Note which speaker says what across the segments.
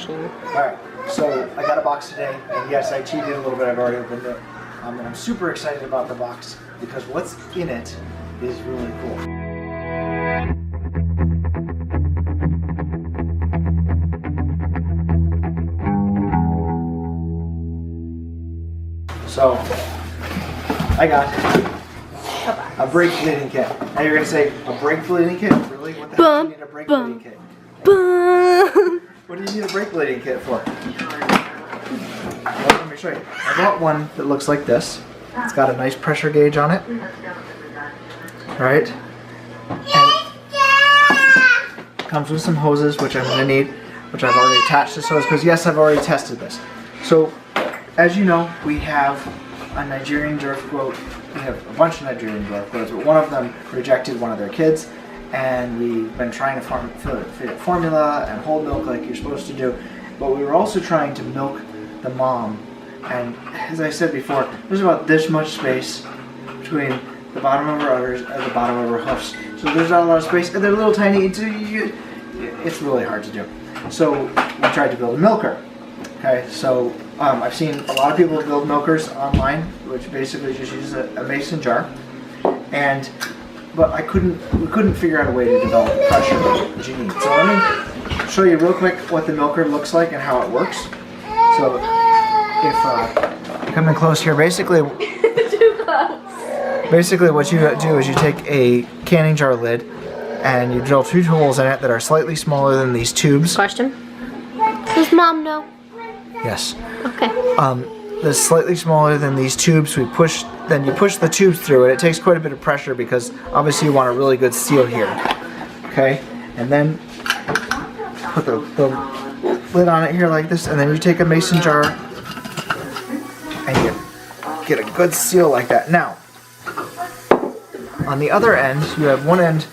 Speaker 1: unboxing.
Speaker 2: Alright, so I got a box today, and yes, I cheated a little bit. I've already opened it. And I'm super excited about the box because what's in it is really cool. So, I got a brake bleeding kit. Now you're going to say, a brake bleeding kit? Really? What the heck do you need a brake bleeding kit? What do you need a brake bleeding kit for? Well, let me show you. I bought one that looks like this. It's got a nice pressure gauge on it. Alright? And it comes with some hoses, which I'm going to need, which I've already attached this hose, because yes, I've already tested this. So, as you know, we have a Nigerian dwarf goat. We have a bunch of Nigerian dwarf goats, but one of them rejected one of their kids, and we've been trying to feed it formula and whole milk like you're supposed to do, but we were also trying to milk the mom. And as I said before, there's about this much space between the bottom of her udders and the bottom of her hoofs. So there's not a lot of space, and they're little tiny. It's really hard to do. So we tried to build a milker. Okay, so I've seen a lot of people build milkers online, which basically just use a mason jar, but we couldn't figure out a way to develop the pressure that you need. So let me show you real quick what the milker looks like and how it works. So if come in close here, basically what you do is you take a canning jar lid and you drill 2 holes in it that are slightly smaller than these tubes.
Speaker 1: Question? Does Mom know?
Speaker 2: Yes.
Speaker 1: Okay.
Speaker 2: That's slightly smaller than these tubes. Then you push the tubes through it. It takes quite a bit of pressure because obviously you want a really good seal here. Okay? And then put the lid on it here like this, and then you take a mason jar and you get a good seal like that. Now, on the other end, you have one end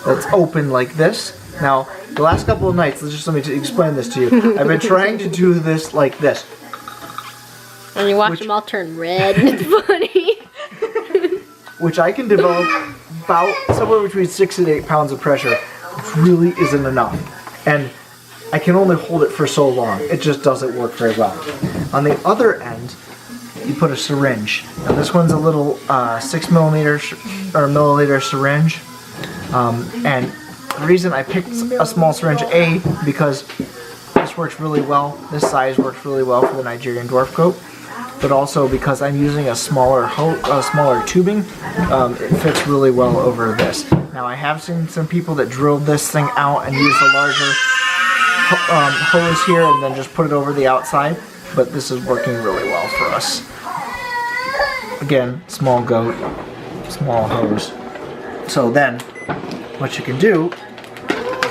Speaker 2: that's open like this. Now, the last couple of nights, let me explain this to you. I've been trying to do this like this.
Speaker 1: And you watch them all turn red, and it's funny.
Speaker 2: Which I can develop about somewhere between 6 and 8 pounds of pressure, which really isn't enough. And I can only hold it for so long. It just doesn't work very well. On the other end, you put a syringe. Now this one's a little 6 milliliter syringe. And the reason I picked a small syringe, because this works really well. This size works really well for the Nigerian dwarf goat. But also because I'm using a smaller tubing, it fits really well over this. Now I have seen some people that drilled this thing out and used a larger hose here and then just put it over the outside, but this is working really well for us. Again, small goat, small hose. So then, what you can do,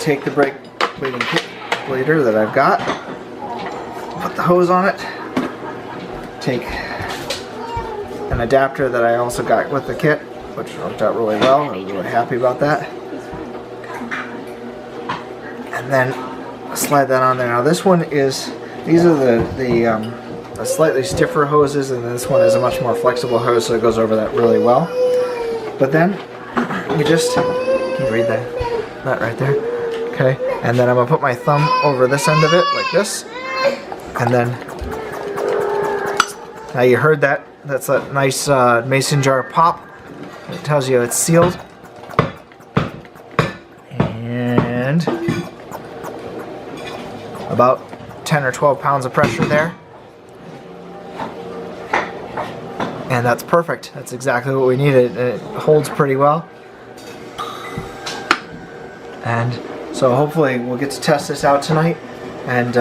Speaker 2: take the brake bleeder that I've got, put the hose on it, take an adapter that I also got with the kit, which worked out really well. I was really happy about that. And then slide that on there. Now this one these are the slightly stiffer hoses, and this one is a much more flexible hose, so it goes over that really well. But then you just, can you read that right there? Okay, and then I'm gonna put my thumb over this end of it like this, and then now you heard that. That's a nice mason jar pop. It tells you it's sealed. And about 10 or 12 pounds of pressure there. And that's perfect. That's exactly what we needed. It holds pretty well. And so hopefully we'll get to test this out tonight, and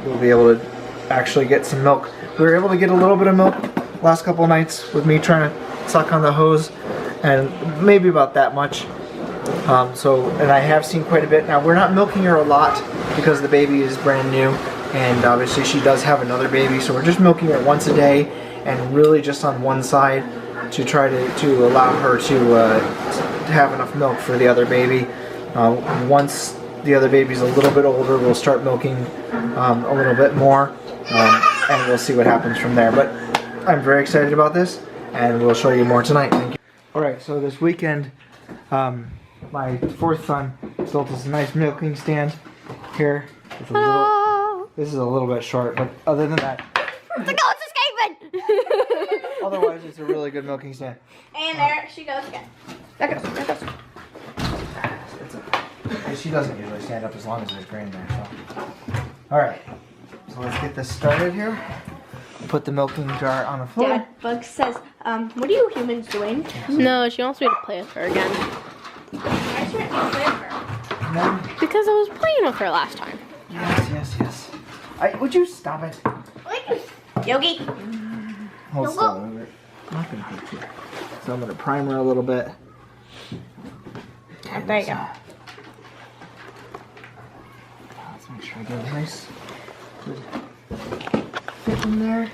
Speaker 2: we'll be able to actually get some milk. We were able to get a little bit of milk last couple of nights with me trying to suck on the hose, and maybe about that much. And I have seen quite a bit. Now we're not milking her a lot because the baby is brand new, and obviously she does have another baby, so we're just milking her once a day, and really just on one side to try to allow her to have enough milk for the other baby. Once the other baby's a little bit older, we'll start milking a little bit more, and we'll see what happens from there. But I'm very excited about this, and we'll show you more tonight. Thank you. Alright, so this weekend, my fourth son built us a nice milking stand here with a This is a little bit short, but other than that,
Speaker 1: The goat's escaping!
Speaker 2: otherwise it's a really good milking stand.
Speaker 1: And there she goes again. There goes.
Speaker 2: She doesn't usually stand up as long as there's grain there. So. All right, so let's get this started here. Put the milking jar on the floor.
Speaker 3: Dad, Bug says, what are you humans doing?
Speaker 1: No, she wants me to play with her again.
Speaker 3: Why should I play with her?
Speaker 2: And then,
Speaker 1: Because I was playing with her last time.
Speaker 2: yes. Would you stop it?
Speaker 3: Yogi.
Speaker 2: Hold still. I'm not gonna hurt you. So I'm gonna prime her a little bit.
Speaker 3: There you go.
Speaker 2: Let's make sure I get a nice good fit in there.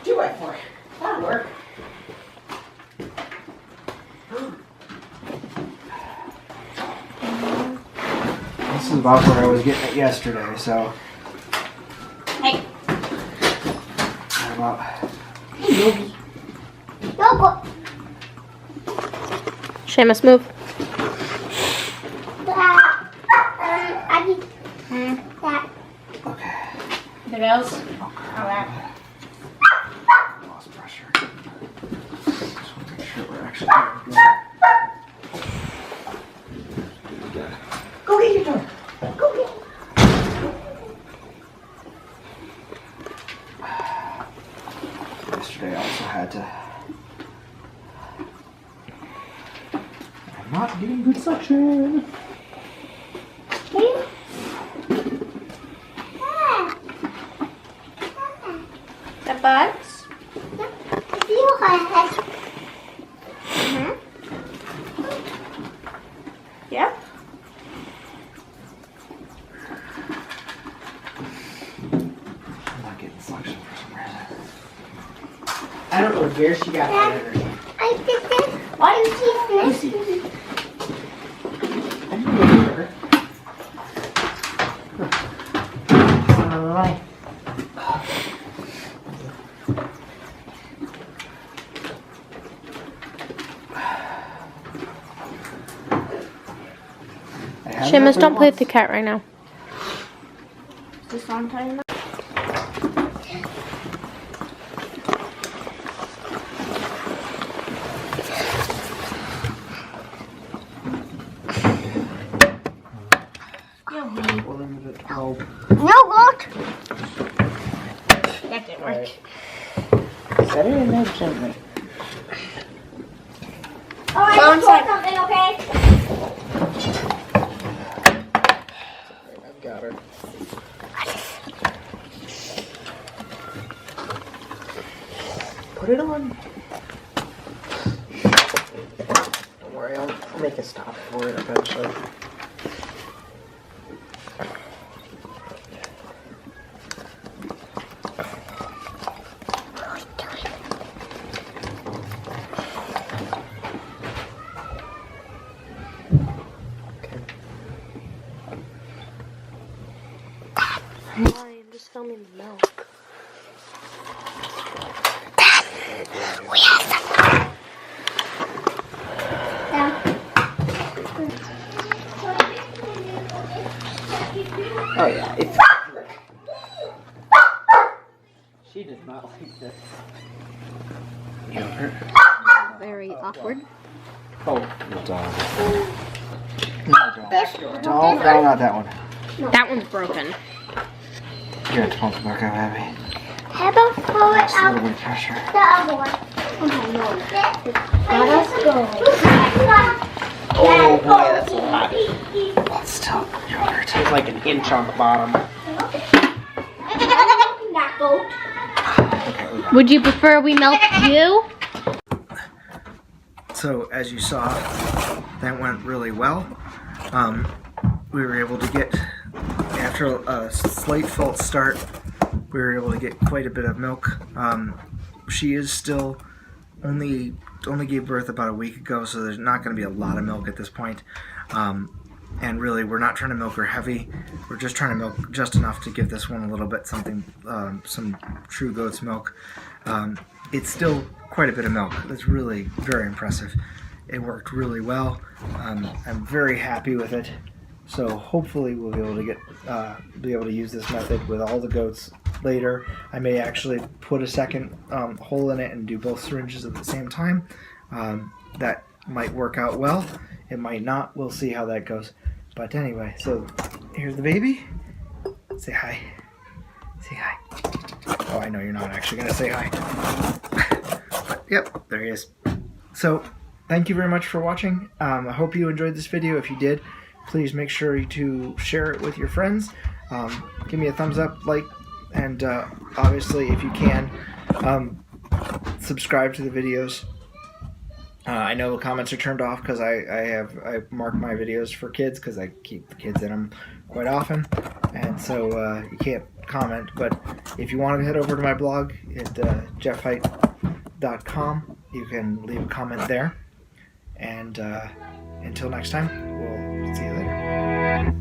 Speaker 3: Do it for it. That'll work.
Speaker 2: This is about where I was getting it yesterday, so.
Speaker 3: Hey.
Speaker 2: About
Speaker 1: Seamus, move.
Speaker 2: okay.
Speaker 3: There goes. Alright.
Speaker 2: Lost pressure. Just want to make sure we're actually doing good.
Speaker 3: Go get your toy. Go get
Speaker 2: Yesterday I also had to. I'm not getting good suction.
Speaker 3: the bugs. Yep.
Speaker 2: I'm not getting suction for some reason.
Speaker 4: I don't know where she got that energy.
Speaker 3: Why do you see this?
Speaker 4: I didn't know her. Alright.
Speaker 1: Seamus, don't play with the cat right now.
Speaker 3: Is this on time? That didn't work.
Speaker 4: Set it in there gently.
Speaker 3: Go inside.
Speaker 4: I've got her. Put it on. Don't worry, I'll make a stop for it eventually.
Speaker 1: Why? I'm just filming the milk.
Speaker 4: Oh yeah, it's she does not like this. Yogurt.
Speaker 1: Very awkward.
Speaker 4: Oh,
Speaker 2: Dog. No, not that one.
Speaker 1: That one's broken.
Speaker 2: Here, it's supposed to work out heavy.
Speaker 5: How about throw it
Speaker 2: Just a
Speaker 5: out
Speaker 2: little bit of pressure.
Speaker 5: the other one? Let us go.
Speaker 4: oh boy, that's a lot.
Speaker 2: Let's still yogurt.
Speaker 4: It's like an inch on the bottom.
Speaker 5: That goat.
Speaker 2: Okay, we got it.
Speaker 1: Would you prefer we milk you?
Speaker 2: So as you saw, that went really well. We were able to get, after a slight false start, we were able to get quite a bit of milk. She is still only gave birth about a week ago, so there's not going to be a lot of milk at this point. And really, we're not trying to milk her heavy. We're just trying to milk just enough to give this one a little bit something, some true goat's milk. It's still quite a bit of milk. It's really very impressive. It worked really well. I'm very happy with it. So hopefully we'll be able to use this method with all the goats later. I may actually put a second hole in it and do both syringes at the same time. That might work out well. It might not. We'll see how that goes. But anyway, so here's the baby. Say hi. Say hi. Oh, I know you're not actually going to say hi. But, yep, there he is. So thank you very much for watching. I hope you enjoyed this video. If you did, please make sure to share it with your friends. Give me a thumbs up, like, and obviously, if you can, subscribe to the videos. I know the comments are turned off because I mark my videos for kids because I keep the kids in them quite often, and so you can't comment. But if you want to head over to my blog at jeffhite.com, you can leave a comment there. And until next time, we'll see you later.